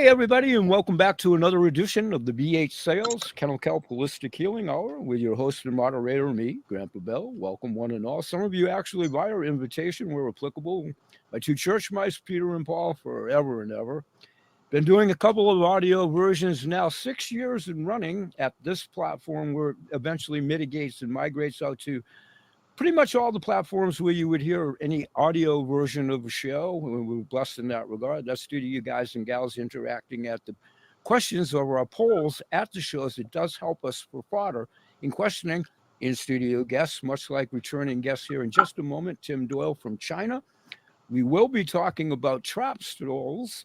Hey, everybody, and welcome back to another edition of the BH Sales Kennel Kelp Holistic Healing Hour with your host and moderator, me, Grampa Bell. Welcome, one and all. Some of you actually, via invitation, were applicable. My two church mice, Peter and Paul, forever and ever. Been doing a couple of audio versions now, 6 years in running at this platform, where it eventually mitigates and migrates out to pretty much all the platforms where you would hear any audio version of a show. We're blessed in that regard. That's due to you guys and gals interacting at the questions of our polls at the shows. It does help us for fodder in questioning in-studio guests, much like returning guests here in just a moment, Tim Doyle from China. We will be talking about trap stalls.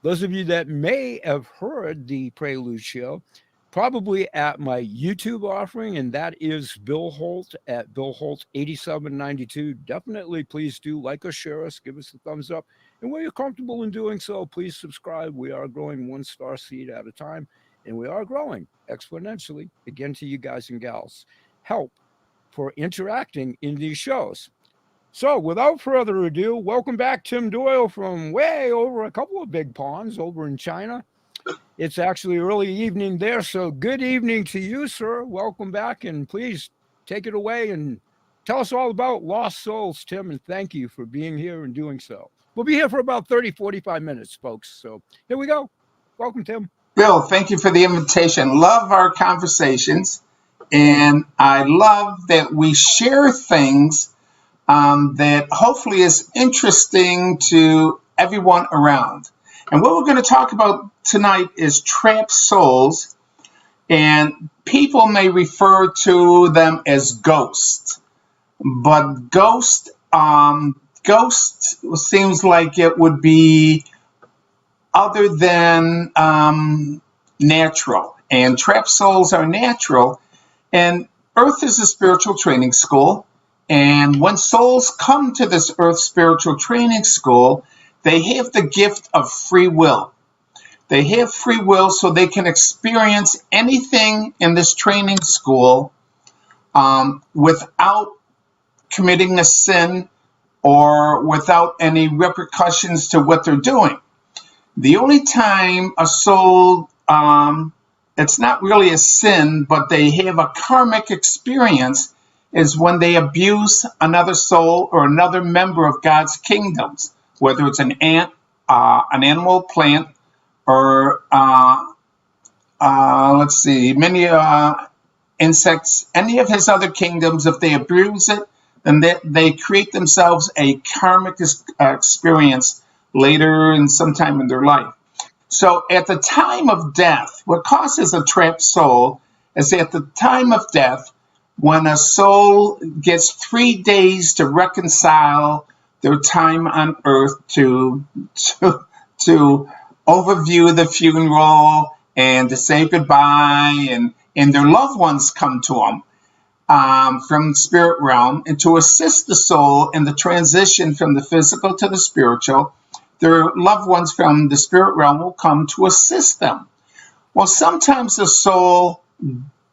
Those of you that may have heard the Prelude show, probably at my YouTube offering, and that is Bill Holt at Bill Holt 8792. Definitely, please do like us, share us, give us a thumbs up. And where you're comfortable in doing so, please subscribe. We are growing one star seed at a time, and we are growing exponentially. Again, to you guys and gals, help for interacting in these shows. So without further ado, welcome back, Tim Doyle, from way over a couple of big ponds over in China. It's actually early evening there, so good evening to you, sir. Welcome back, and please take it away and tell us all about Lost Souls, Tim, and thank you for being here and doing so. We'll be here for about 30, 45 minutes, folks, so here we go. Welcome, Tim. Bill, thank you for the invitation. Love our conversations, and I love that we share things that hopefully is interesting to everyone around. And what we're going to talk about tonight is trapped souls, and people may refer to them as ghosts. But ghost seems like it would be other than natural, and trapped souls are natural. And Earth is a spiritual training school, and when souls come to this Earth spiritual training school, they have the gift of free will. They have free will so they can experience anything in this training school without committing a sin or without any repercussions to what they're doing. The only time a soul, it's not really a sin, but they have a karmic experience is when they abuse another soul or another member of God's kingdoms, whether it's an ant, an animal, plant, or many insects, any of his other kingdoms. If they abuse it, then they create themselves a karmic experience later and sometime in their life. So at the time of death, what causes a trapped soul is at the time of death, when a soul gets 3 days to reconcile their time on Earth to overview the funeral and to say goodbye, and their loved ones come to them from the spirit realm, and to assist the soul in the transition from the physical to the spiritual. Their loved ones from the spirit realm will come to assist them. Well, sometimes the soul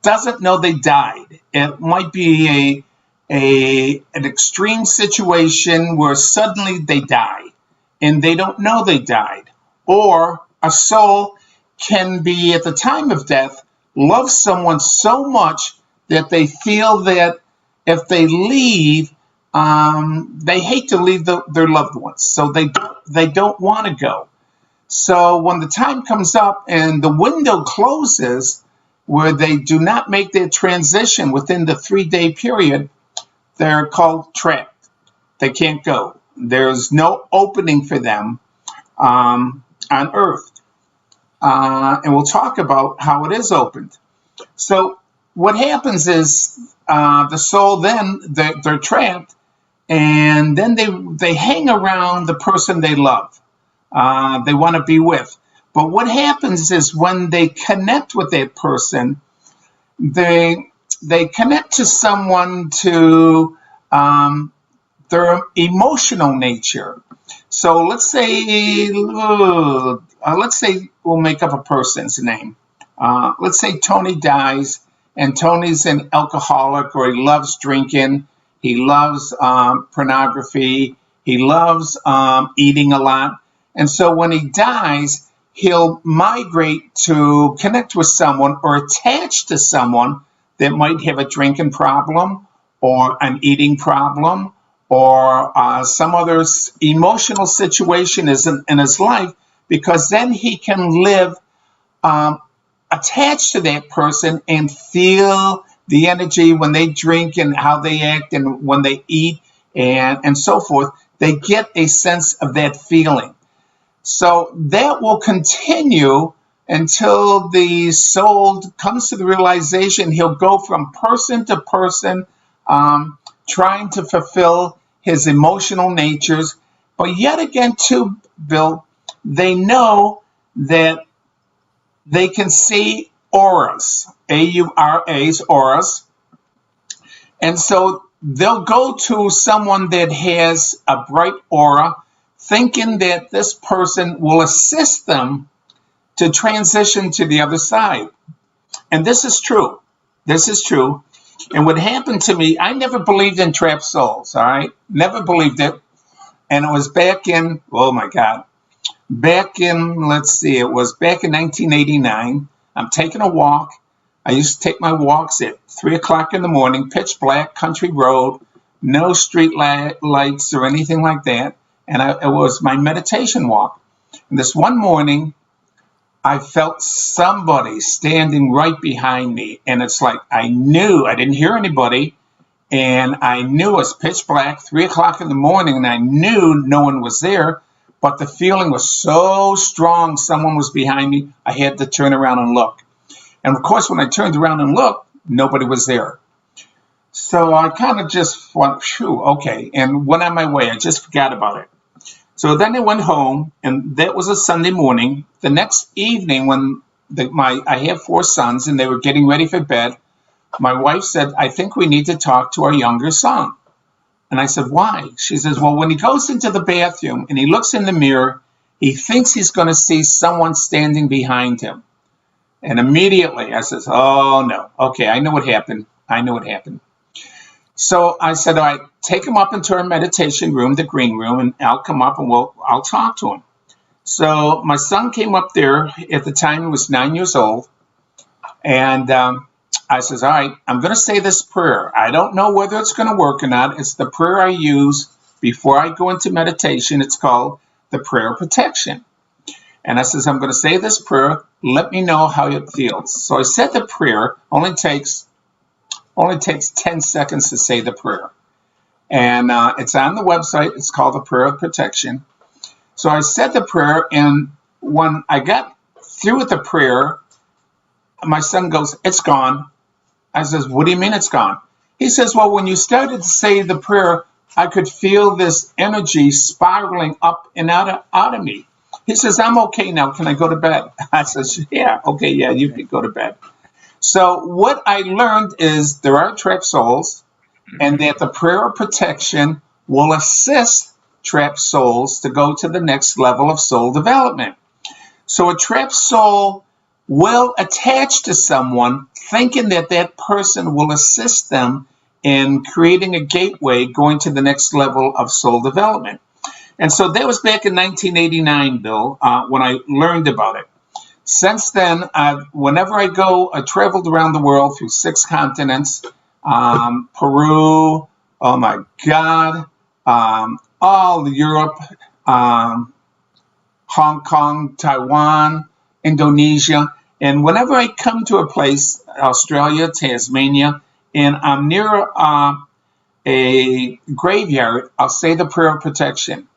doesn't know they died. It might be an extreme situation where suddenly they die and they don't know they died. Or a soul can be, at the time of death, love someone so much that they feel that if they leave, they hate to leave their loved ones, so they don't want to go. So when the time comes up and the window closes, where they do not make their transition within the 3-day period, they're called trapped. They can't go. There's no opening for them on Earth. And we'll talk about how it is opened. So what happens is the soul then, they're trapped, and then they hang around the person they love, they want to be with. But what happens is when they connect with that person, they connect to someone to their emotional nature. So let's say we'll make up a person's name. Let's say Tony dies, and Tony's an alcoholic, or he loves drinking, he loves pornography, he loves eating a lot. And so when he dies, he'll migrate to connect with someone or attach to someone that might have a drinking problem or an eating problem or some other emotional situation in his life, because then he can live um, attached to that person and feel the energy when they drink and how they act and when they eat and so forth. They get a sense of that feeling. So that will continue until the soul comes to the realization he'll go from person to person, trying to fulfill his emotional natures. But yet again, too, Bill, they know that they can see auras, auras, auras. And so they'll go to someone that has a bright aura, thinking that this person will assist them to transition to the other side. And this is true. This is true. And what happened to me, I never believed in trapped souls, all right? Never believed it. And it was back in, oh my God, back in, let's see, it was back in 1989. I'm taking a walk. I used to take my walks at 3 o'clock in the morning, pitch black, country road, no street lights or anything like that. And it was my meditation walk. And this one morning, I felt somebody standing right behind me. And it's like I knew, I didn't hear anybody. And I knew it was pitch black, 3 o'clock in the morning, and I knew no one was there. But the feeling was so strong, someone was behind me, I had to turn around and look. And of course, when I turned around and looked, nobody was there. So I kind of just went, phew, okay, and went on my way. I just forgot about it. So then I went home, and that was a Sunday morning. The next evening, when I have 4 sons, and they were getting ready for bed, my wife said, I think we need to talk to our younger son. And I said, why? She says, well, when he goes into the bathroom and he looks in the mirror, he thinks he's going to see someone standing behind him. And immediately I says, oh, no. Okay, I know what happened. I know what happened. So I said, all right, take him up into our meditation room, the green room, and I'll come up and I'll talk to him. So my son came up there. At the time, he was 9 years old. And I says, all right, I'm going to say this prayer. I don't know whether it's going to work or not. It's the prayer I use before I go into meditation. It's called the prayer of protection. And I says, I'm going to say this prayer. Let me know how it feels. So I said the prayer. Only takes 10 seconds to say the prayer. And it's on the website. It's called the prayer of protection. So I said the prayer. And when I got through with the prayer, my son goes, it's gone. I says, what do you mean it's gone? He says, well, when you started to say the prayer, I could feel this energy spiraling up and out of me. He says, I'm okay now. Can I go to bed? I says, yeah, okay, yeah, you can go to bed. So what I learned is there are trapped souls, and that the prayer of protection will assist trapped souls to go to the next level of soul development. So a trapped soul will attach to someone thinking that that person will assist them in creating a gateway going to the next level of soul development. And so that was back in 1989, Bill, when I learned about it. Since then, whenever I go, I traveled around the world through 6 continents, Peru, oh my God, all Europe, Hong Kong, Taiwan, Indonesia. And whenever I come to a place, Australia, Tasmania, and I'm near a graveyard, I'll say the prayer of protection.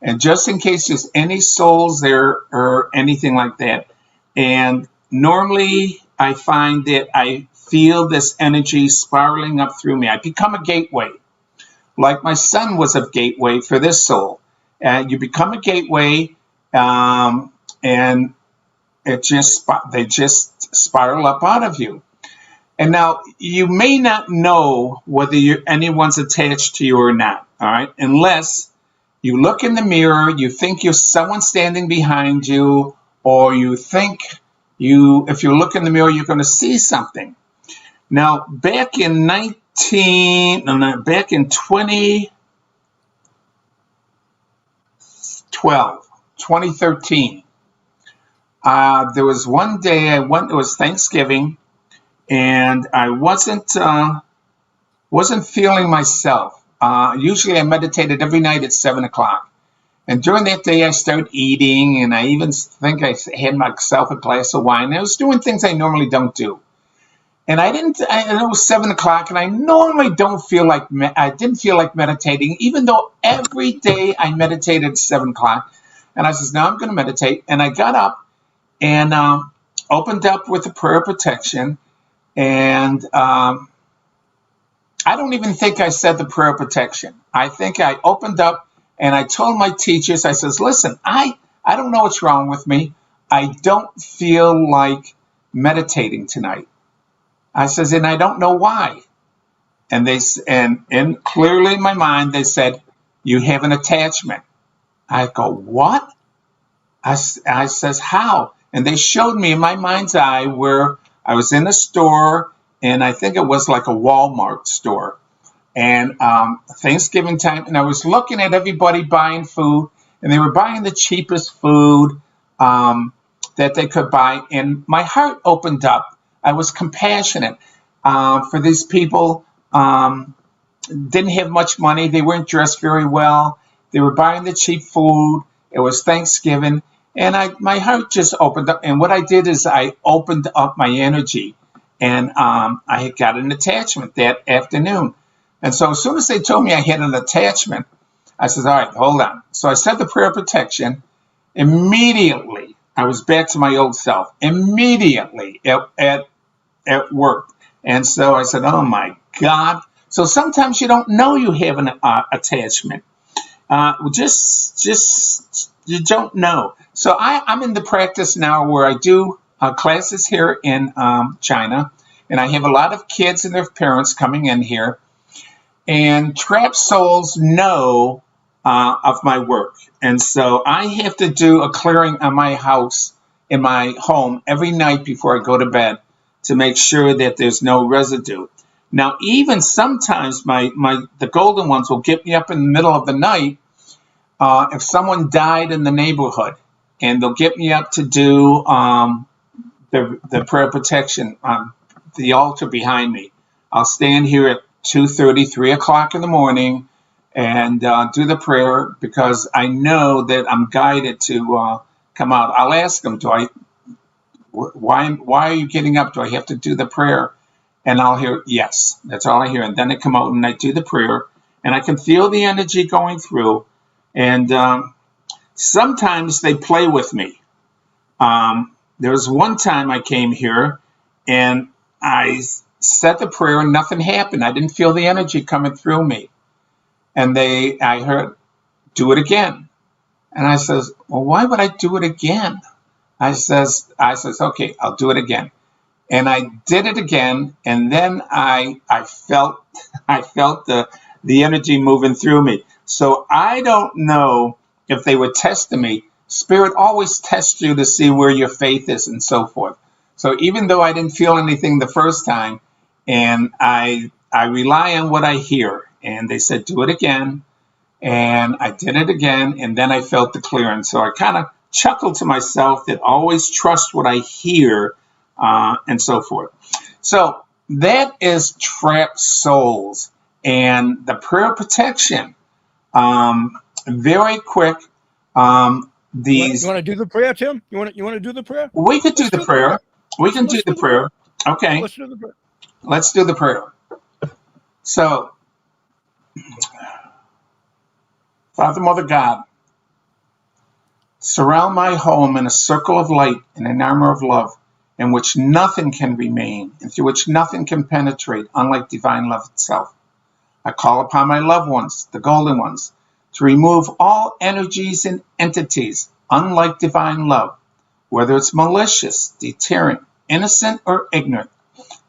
And just in case there's any souls there or anything like that. And normally I find that I feel this energy spiraling up through me. I become a gateway. Like my son was a gateway for this soul. You become a gateway, and they just spiral up out of you. And now you may not know whether anyone's attached to you or not, all right? Unless you look in the mirror, you think you're someone standing behind you, or you think if you look in the mirror, you're going to see something. Now, back in 2013, There was one day I went. It was Thanksgiving, and I wasn't feeling myself. Usually, I meditated every night at 7 o'clock. And during that day, I started eating, and I even think I had myself a glass of wine. I was doing things I normally don't do. And I didn't, it was 7 o'clock, and I normally I didn't feel like meditating, even though every day I meditated at 7 o'clock. And I says, now I'm going to meditate. And I got up and opened up with a prayer of protection. And I don't even think I said the prayer of protection. I think I opened up and I told my teachers, I says, listen, I don't know what's wrong with me. I don't feel like meditating tonight. I says, and I don't know why. And and clearly in my mind, they said, you have an attachment. I go, what? I says, how? And they showed me in my mind's eye where I was in a store, and I think it was like a Walmart store. And Thanksgiving time, and I was looking at everybody buying food, and they were buying the cheapest food that they could buy. And my heart opened up. I was compassionate for these people. Didn't have much money. They weren't dressed very well. They were buying the cheap food. It was Thanksgiving. And my heart just opened up. And what I did is I opened up my energy. And I got an attachment that afternoon. And so as soon as they told me I had an attachment, I said, all right, hold on. So I said the prayer of protection. Immediately, I was back to my old self. Immediately at work. And so I said, oh, my God. So sometimes you don't know you have an attachment. Just you don't know. So I'm in the practice now where I do classes here in China, and I have a lot of kids and their parents coming in here, and trapped souls know of my work. And so I have to do a clearing on my house, in my home, every night before I go to bed to make sure that there's no residue. Now, even sometimes the golden ones will get me up in the middle of the night if someone died in the neighborhood, and they'll get me up to do the prayer protection, the altar behind me. I'll stand here at 2:30, 3 o'clock in the morning and do the prayer because I know that I'm guided to come out. I'll ask them, why are you getting up? Do I have to do the prayer? And I'll hear, yes. That's all I hear. And then I come out and I do the prayer, and I can feel the energy going through. And sometimes they play with me. There was one time I came here and I said the prayer and nothing happened. I didn't feel the energy coming through me. And I heard, do it again. And I says, well, why would I do it again? I says, okay, I'll do it again. And I did it again, and then I felt the energy moving through me. So I don't know if they were testing me. Spirit always tests you to see where your faith is and so forth. So even though I didn't feel anything the first time, and I rely on what I hear, and they said, do it again, and I did it again, and then I felt the clearance. So I kind of chuckled to myself that always trust what I hear, and so forth. So that is trapped souls and the prayer protection. Very quick. These. You want to do the prayer, Tim? You want to do the prayer? We could do the prayer. We can do the prayer. Okay. Let's do the prayer. Let's do the prayer. So, Father, Mother God, surround my home in a circle of light and an armor of love, in which nothing can remain and through which nothing can penetrate, unlike divine love itself. I call upon my loved ones, the golden ones, to remove all energies and entities, unlike divine love, whether it's malicious, deterrent, innocent, or ignorant.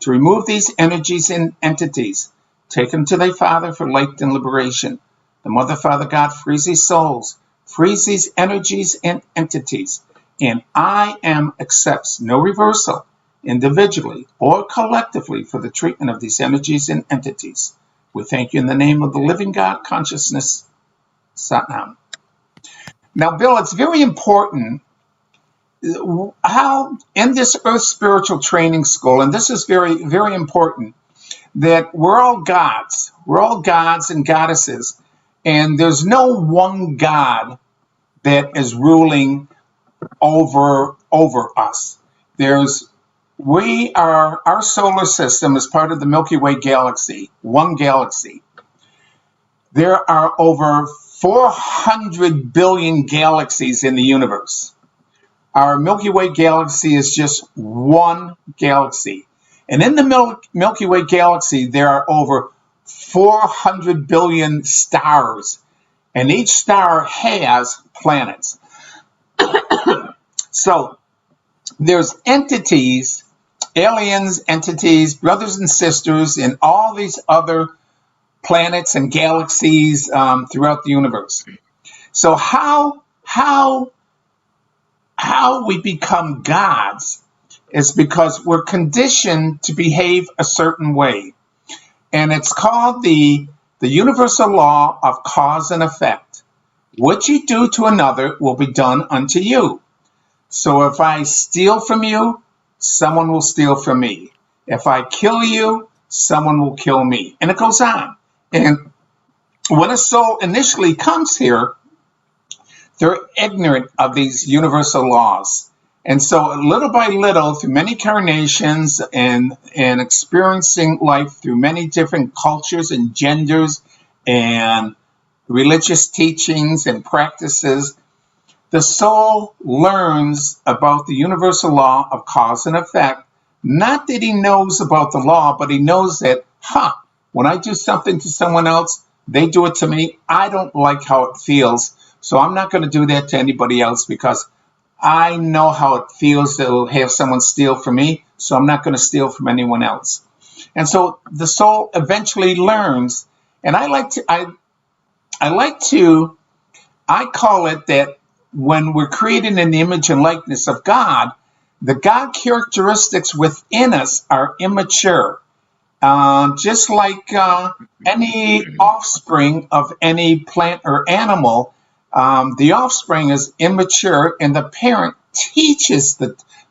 To remove these energies and entities, take them to thy Father for light and liberation. The Mother, Father God, frees these souls, frees these energies and entities, and I am accepts no reversal, individually or collectively, for the treatment of these energies and entities. We thank you in the name of the living God, consciousness, Satnam. Now, Bill, it's very important how in this Earth Spiritual Training School, and this is very, very important, that we're all gods. We're all gods and goddesses. And there's no one God that is ruling over us. Our solar system is part of the Milky Way galaxy, one galaxy. There are over 400 billion galaxies in the universe. Our Milky Way galaxy is just one galaxy. And in the Milky Way galaxy, there are over 400 billion stars. And each star has planets. So there's entities, aliens, entities, brothers and sisters in all these other planets and galaxies throughout the universe. So how we become gods is because we're conditioned to behave a certain way. And it's called the universal law of cause and effect. What you do to another will be done unto you. So if I steal from you, someone will steal from me. If I kill you, someone will kill me. And it goes on. And when a soul initially comes here, they're ignorant of these universal laws. And so little by little, through many carnations and experiencing life through many different cultures and genders and religious teachings and practices, the soul learns about the universal law of cause and effect. Not that he knows about the law, but he knows that, when I do something to someone else, they do it to me. I don't like how it feels, so I'm not going to do that to anybody else because I know how it feels to have someone steal from me, so I'm not going to steal from anyone else. And so the soul eventually learns, and I call it that when we're created in the image and likeness of God, the God characteristics within us are immature. Just like any offspring of any plant or animal, the offspring is immature, and the parent teaches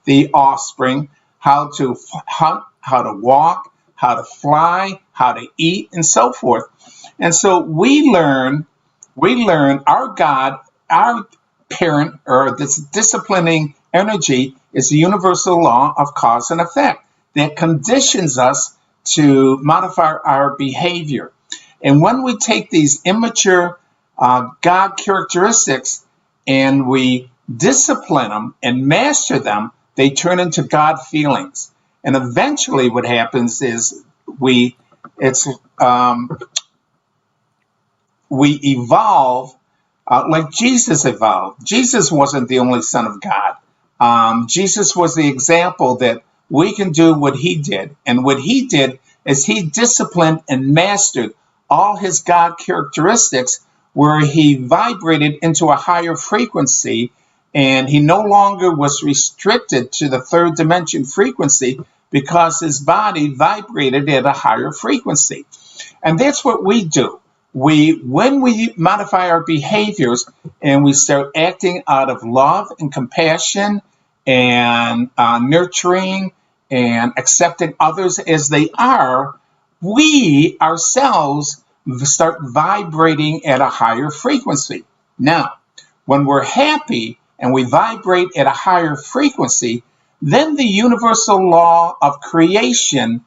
the offspring how to hunt, how to walk, how to fly, how to eat, and so forth. And so we learn our God, our parent, or this disciplining energy is the universal law of cause and effect that conditions us to modify our behavior. And when we take these immature God characteristics and we discipline them and master them, they turn into God feelings. And eventually what happens is we evolve like Jesus evolved. Jesus wasn't the only Son of God. Jesus was the example that we can do what he did. And what he did is he disciplined and mastered all his God characteristics, where he vibrated into a higher frequency, and he no longer was restricted to the third dimension frequency because his body vibrated at a higher frequency. And that's what we do. When we modify our behaviors and we start acting out of love and compassion and nurturing and accepting others as they are, we ourselves start vibrating at a higher frequency. Now, when we're happy and we vibrate at a higher frequency, then the universal law of creation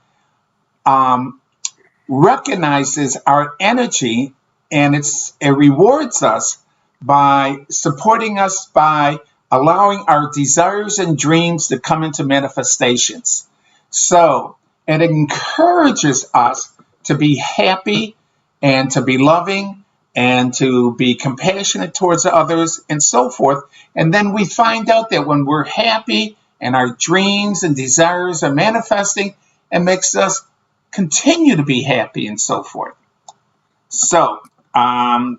recognizes our energy, and it rewards us by supporting us, by allowing our desires and dreams to come into manifestations. So it encourages us to be happy and to be loving and to be compassionate towards others and so forth. And then we find out that when we're happy and our dreams and desires are manifesting, it makes us continue to be happy and so forth. So, golly,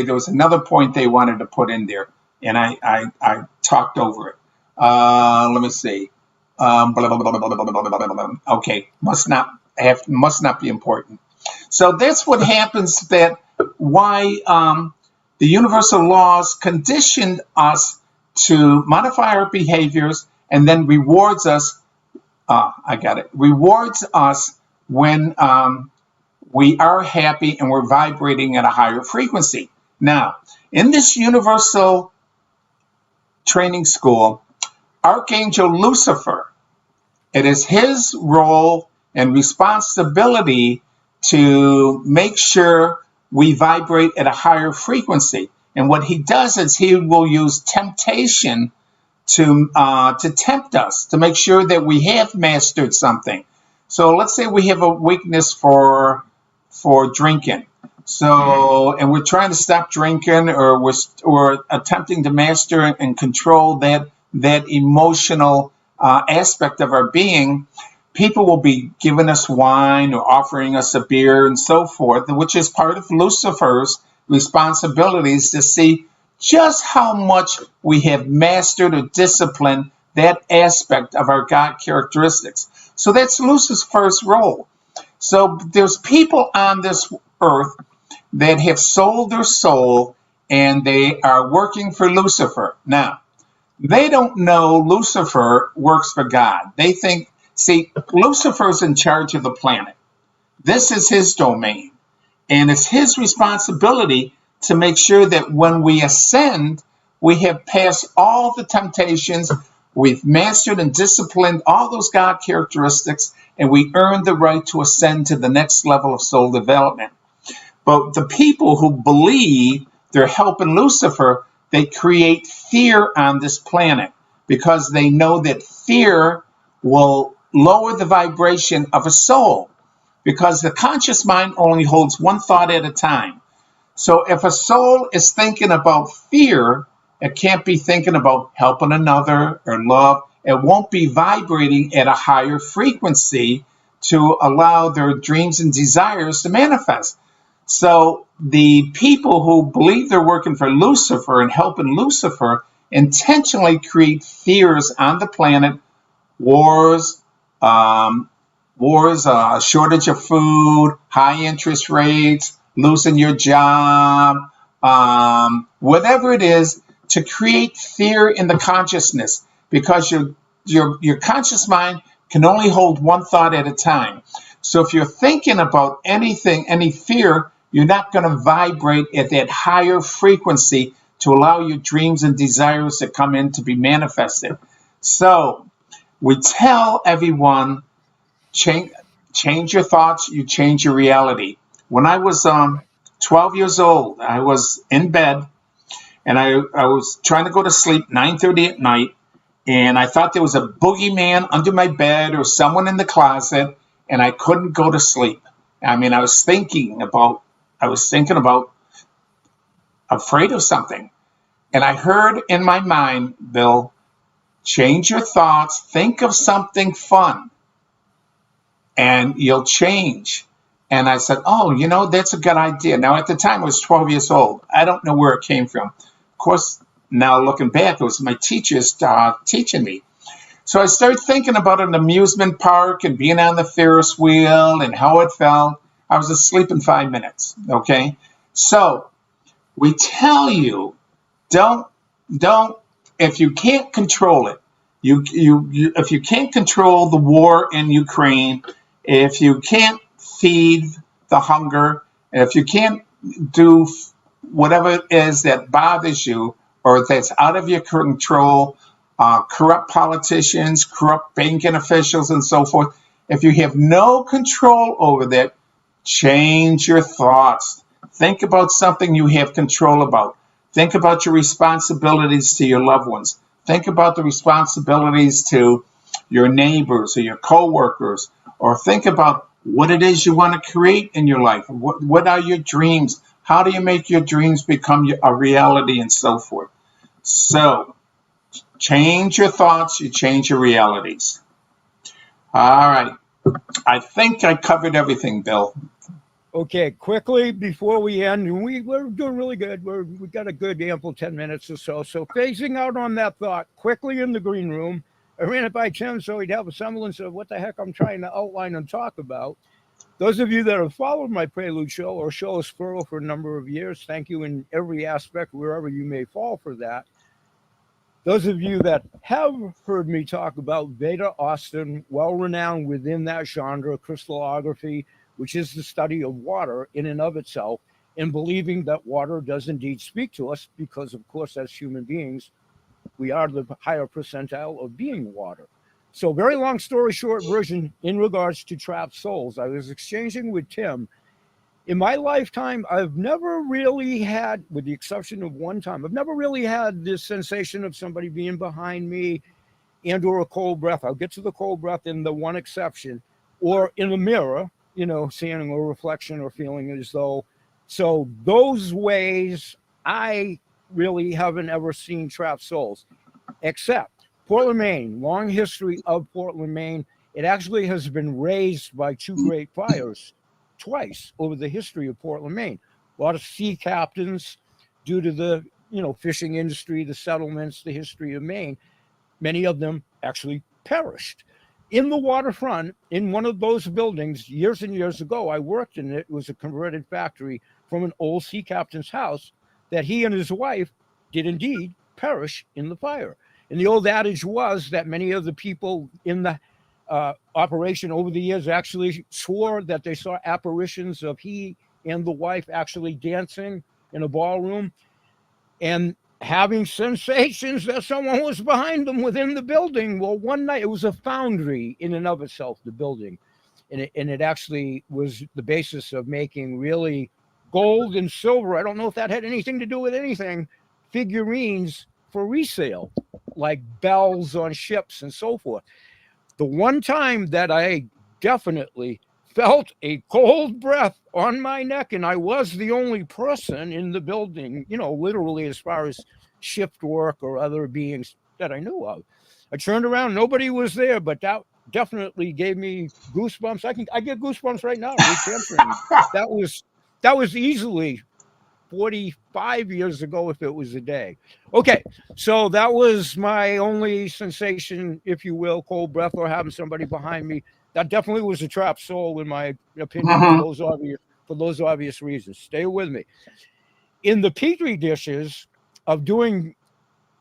there was another point they wanted to put in there, and I talked over it. Let me see. Okay, must not be important. So that's what happens. That why the universal laws conditioned us to modify our behaviors and then rewards us. Rewards us when we are happy and we're vibrating at a higher frequency. Now, in this universal training school, Archangel Lucifer, it is his role and responsibility to make sure we vibrate at a higher frequency. And what he does is he will use temptation to tempt us, to make sure that we have mastered something. So let's say we have a weakness for drinking. So, and we're trying to stop drinking, or we're attempting to master and control that emotional aspect of our being. People will be giving us wine or offering us a beer and so forth, which is part of Lucifer's responsibilities to see just how much we have mastered or disciplined that aspect of our God characteristics. So that's Lucifer's role. So there's people on this earth that have sold their soul and they are working for Lucifer. Now, they don't know Lucifer works for God. They think, see, Lucifer's in charge of the planet. This is his domain. And it's his responsibility to make sure that when we ascend, we have passed all the temptations, we've mastered and disciplined all those God characteristics, and we earn the right to ascend to the next level of soul development. But the people who believe they're helping Lucifer, they create fear on this planet because they know that fear will lower the vibration of a soul, because the conscious mind only holds one thought at a time. So if a soul is thinking about fear, it can't be thinking about helping another or love. It won't be vibrating at a higher frequency to allow their dreams and desires to manifest. So the people who believe they're working for Lucifer and helping Lucifer intentionally create fears on the planet, wars, shortage of food, high interest rates, losing your job, whatever it is, to create fear in the consciousness, because your conscious mind can only hold one thought at a time. So if you're thinking about anything, any fear, you're not going to vibrate at that higher frequency to allow your dreams and desires to come in to be manifested. So we tell everyone, change your thoughts, you change your reality. When I was 12 years old, I was in bed, and I was trying to go to sleep 9:30 at night, and I thought there was a boogeyman under my bed or someone in the closet, and I couldn't go to sleep. I mean, I was thinking about afraid of something. And I heard in my mind, Bill, change your thoughts, think of something fun, and you'll change. And I said, oh, that's a good idea. Now, at the time, I was 12 years old. I don't know where it came from. Of course, now looking back, it was my teachers teaching me. So I started thinking about an amusement park and being on the Ferris wheel and how it felt. I was asleep in 5 minutes, okay? So we tell you, don't, if you can't control it, if you can't control the war in Ukraine, if you can't feed the hunger, if you can't do whatever it is that bothers you or that's out of your control, corrupt politicians, corrupt banking officials, and so forth, if you have no control over that, change your thoughts. Think about something you have control about. Think about your responsibilities to your loved ones. Think about the responsibilities to your neighbors or your coworkers, or think about what it is you want to create in your life. What are your dreams? How do you make your dreams become a reality, and so forth? So, change your thoughts, you change your realities. All right. I think I covered everything, Bill. Okay, quickly before we end, and we're doing really good. We got a good ample 10 minutes or so. So phasing out on that thought, quickly in the green room, I ran it by Tim so he'd have a semblance of what the heck I'm trying to outline and talk about. Those of you that have followed my Prelude show or show Squirrel for a number of years, thank you in every aspect, wherever you may fall for that. Those of you that have heard me talk about Veda Austin, well renowned within that genre, crystallography, which is the study of water in and of itself, and believing that water does indeed speak to us, because, of course, as human beings, we are the higher percentile of being water. So, very long story short version in regards to trapped souls, I was exchanging with Tim. In my lifetime, I've never really had, with the exception of one time, I've never really had this sensation of somebody being behind me and or a cold breath. I'll get to the cold breath in the one exception, or in the mirror, seeing a reflection or feeling as though. So those ways, I really haven't ever seen trapped souls, except Portland, Maine. Long history of Portland, Maine. It actually has been razed by two great fires twice over the history of Portland, Maine. A lot of sea captains, due to the fishing industry, the settlements, the history of Maine, many of them actually perished. In the waterfront, in one of those buildings, years and years ago, I worked in it. It was a converted factory from an old sea captain's house that he and his wife did indeed perish in the fire. And the old adage was that many of the people in the operation over the years actually swore that they saw apparitions of he and the wife actually dancing in a ballroom and having sensations that someone was behind them within the building. Well, one night, it was a foundry in and of itself, the building, and it actually was the basis of making really gold and silver. I don't know if that had anything to do with anything, figurines for resale, like bells on ships and so forth. The one time that I definitely felt a cold breath on my neck, and I was the only person in the building, literally as far as shift work or other beings that I knew of. I turned around, nobody was there, but that definitely gave me goosebumps. I get goosebumps right now. That was easily 45 years ago, if it was a day. Okay, so that was my only sensation, if you will, cold breath or having somebody behind me. That definitely was a trapped soul, in my opinion, for those obvious reasons. Stay with me. In the petri dishes of doing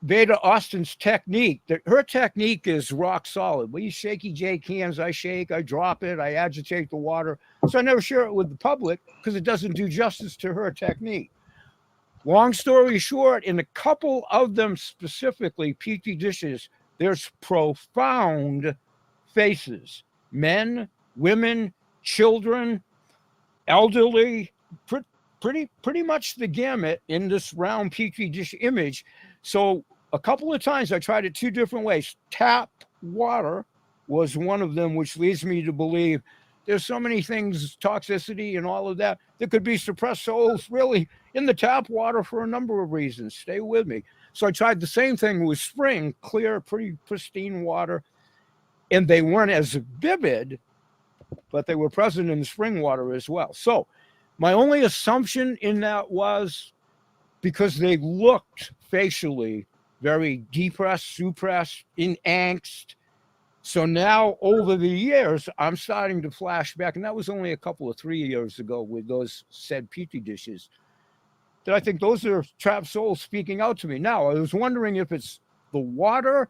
Veda Austin's technique, her technique is rock solid. We use shaky J cans. I shake, I drop it, I agitate the water. So I never share it with the public because it doesn't do justice to her technique. Long story short, in a couple of them specifically, petri dishes, there's profound faces. Men, women, children, elderly, pretty much the gamut in this round petri dish image. So a couple of times I tried it two different ways. Tap water was one of them, which leads me to believe there's so many things, toxicity and all of that, that could be suppressed souls really in the tap water for a number of reasons. Stay with me. So I tried the same thing with spring, clear, pretty pristine water, and they weren't as vivid, but they were present in the spring water as well. So my only assumption in that was because they looked facially very depressed, suppressed, in angst. So now over the years, I'm starting to flash back, and that was only a couple of 3 years ago with those said petri dishes, that I think those are trapped souls speaking out to me. Now, I was wondering if it's the water.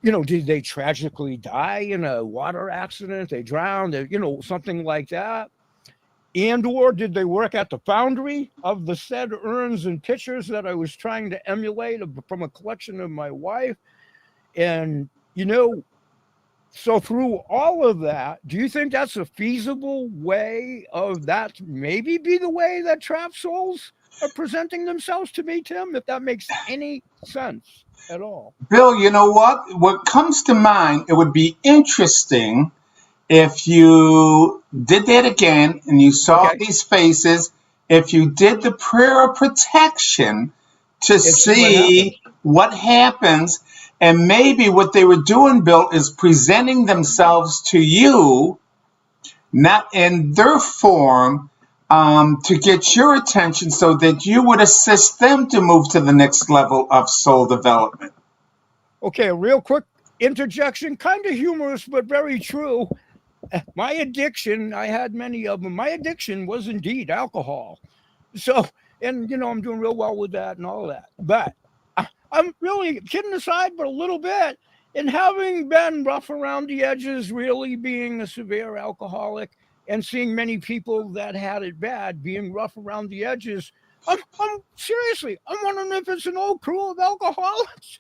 Did they tragically die in a water accident? They drowned, something like that. And or did they work at the foundry of the said urns and pitchers that I was trying to emulate from a collection of my wife? And, so through all of that, do you think that's a feasible way of that maybe be the way that trapped souls are presenting themselves to me, Tim, if that makes any sense at all? Bill, you know what? What comes to mind, it would be interesting if you did that again and you saw these faces, if you did the prayer of protection to see what happens, and maybe what they were doing, Bill, is presenting themselves to you, not in their form, to get your attention so that you would assist them to move to the next level of soul development. Okay, a real quick interjection, kind of humorous, but very true. My addiction, I had many of them. My addiction was indeed alcohol. So, and I'm doing real well with that and all that. But I'm really kidding aside, but a little bit. And having been rough around the edges, really being a severe alcoholic, and seeing many people that had it bad being rough around the edges, I'm seriously, I'm wondering if it's an old crew of alcoholics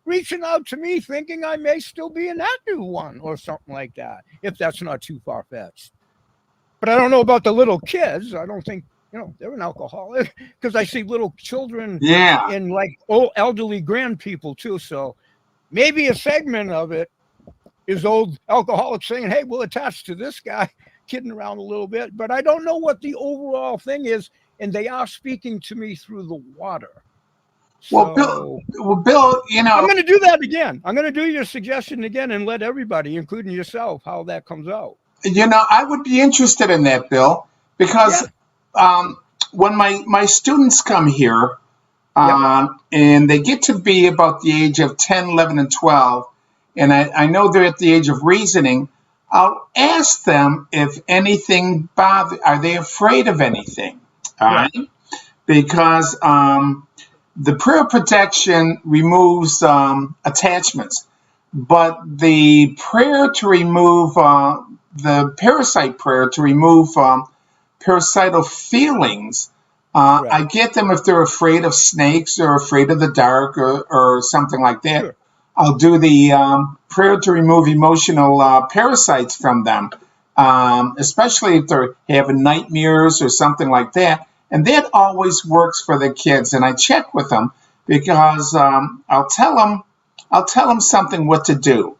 reaching out to me, thinking I may still be an active one or something like that, if that's not too far fetched. But I don't know about the little kids. I don't think they're an alcoholic because I see little children Yeah. and like old elderly grand people too. So maybe a segment of it is old alcoholics saying, "Hey, we'll attach to this guy," kidding around a little bit. But I don't know what the overall thing is, and they are speaking to me through the water. Well, So Bill, I'm going to do that again. I'm going to do your suggestion again and let everybody, including yourself, how that comes out. I would be interested in that, Bill, because Yeah. um, when my students come here, Yep. and they get to be about the age of 10, 11, and 12, and I know they're at the age of reasoning, I'll ask them if anything are they afraid of anything? All Right. right? Because the prayer protection removes attachments, but the prayer to remove, the parasite prayer to remove parasital feelings, I Right. get them if they're afraid of snakes or afraid of the dark or something like that. Sure. I'll do the prayer to remove emotional parasites from them, especially if they're having nightmares or something like that. And that always works for the kids. And I check with them because I'll tell them something what to do,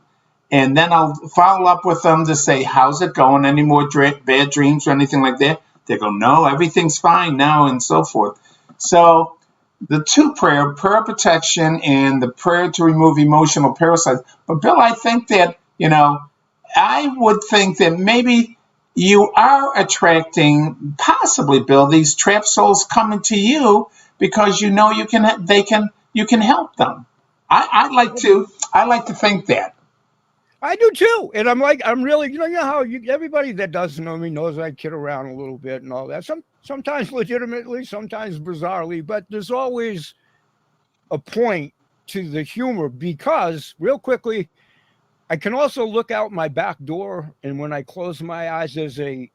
and then I'll follow up with them to say, "How's it going? Any more bad dreams or anything like that?" They go, "No, everything's fine now," and so forth. So the two prayer protection and the prayer to remove emotional parasites. But Bill, I think that, I would think that maybe you are attracting, possibly, Bill, these trap souls coming to you because you can help them. I like to think that. I do too, and I'm really, how everybody that doesn't know me knows I kid around a little bit and all that. Sometimes legitimately, sometimes bizarrely, but there's always a point to the humor because, real quickly, I can also look out my back door, and when I close my eyes, there's a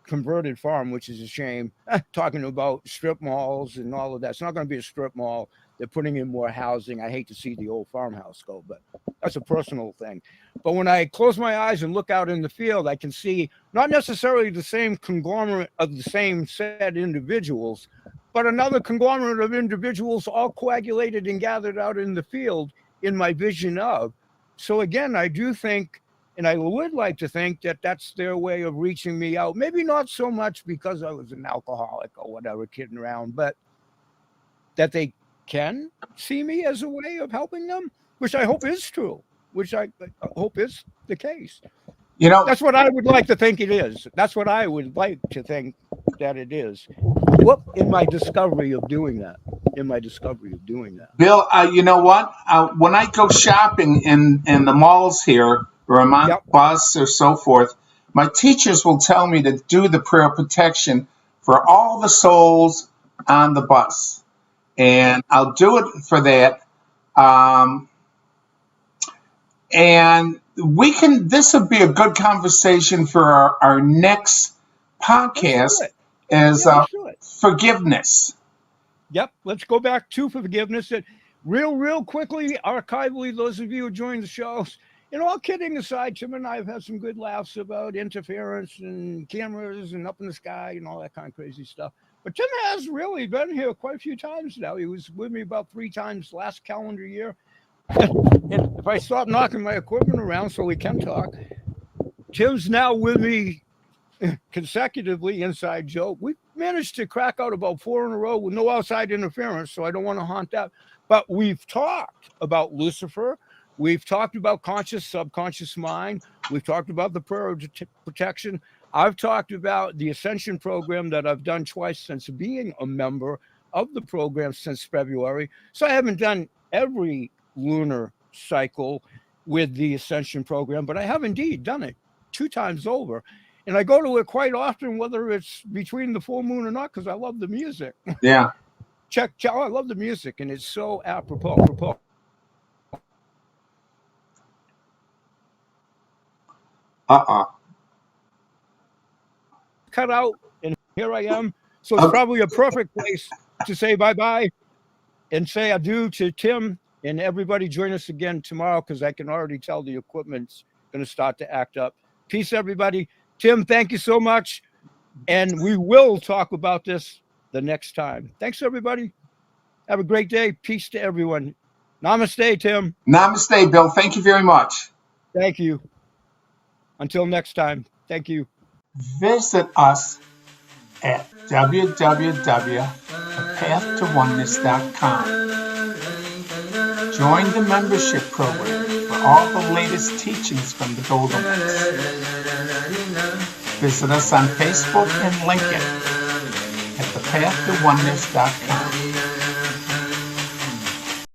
converted farm, which is a shame. Talking about strip malls and all of that. It's not going to be a strip mall. They're putting in more housing. I hate to see the old farmhouse go, but that's a personal thing. But when I close my eyes and look out in the field, I can see not necessarily the same conglomerate of the same said individuals, but another conglomerate of individuals all coagulated and gathered out in the field in my vision of. So again, I do think, and I would like to think that that's their way of reaching me out. Maybe not so much because I was an alcoholic or whatever, kidding around, but that they can see me as a way of helping them, which I hope is true, which I hope is the case. You know, That's what I would like to think it is. That's what I would like to think that it is. Whoop, in my discovery of doing that. In my discovery of doing that. Bill, you know what? When I go shopping in the malls here, or I'm on the Yep. bus or so forth, my teachers will tell me to do the prayer of protection for all the souls on the bus, and I'll do it for that. Um, and we can. This would be a good conversation for our next Let's do podcast. it. Is Yeah, let's do it. forgiveness. Yep. Let's go back to forgiveness. And real quickly, archivally, those of you who joined the shows, all kidding aside, Tim and I have had some good laughs about interference and cameras and up in the sky and all that kind of crazy stuff. But Tim has really been here quite a few times now. He was with me about 3 times last calendar year. And if I stop knocking my equipment around so we can talk, Tim's now with me consecutively. Inside joke. We managed to crack out about 4 in a row with no outside interference, so I don't want to haunt that. But we've talked about Lucifer. We've talked about conscious, subconscious mind. We've talked about the prayer of protection. I've talked about the Ascension program that I've done twice since being a member of the program since February. So I haven't done every lunar cycle with the Ascension program, but I have indeed done it 2 times over. And I go to it quite often, whether it's between the full moon or not, because I love the music. Yeah. check. Oh, I love the music, and it's so apropos. Uh-uh. Cut out, and here I am. So it's Okay. probably a perfect place to say bye-bye and say adieu to Tim and everybody. Join us again tomorrow because I can already tell the equipment's going to start to act up. Peace, everybody. Tim, thank you so much. And we will talk about this the next time. Thanks, everybody. Have a great day. Peace to everyone. Namaste, Tim. Namaste, Bill. Thank you very much. Thank you. Until next time. Thank you. Visit us at www.apathtowoneness.com. Join the membership program for all the latest teachings from the Golden Ones. Visit us on Facebook and LinkedIn at thepathtowoneness.com.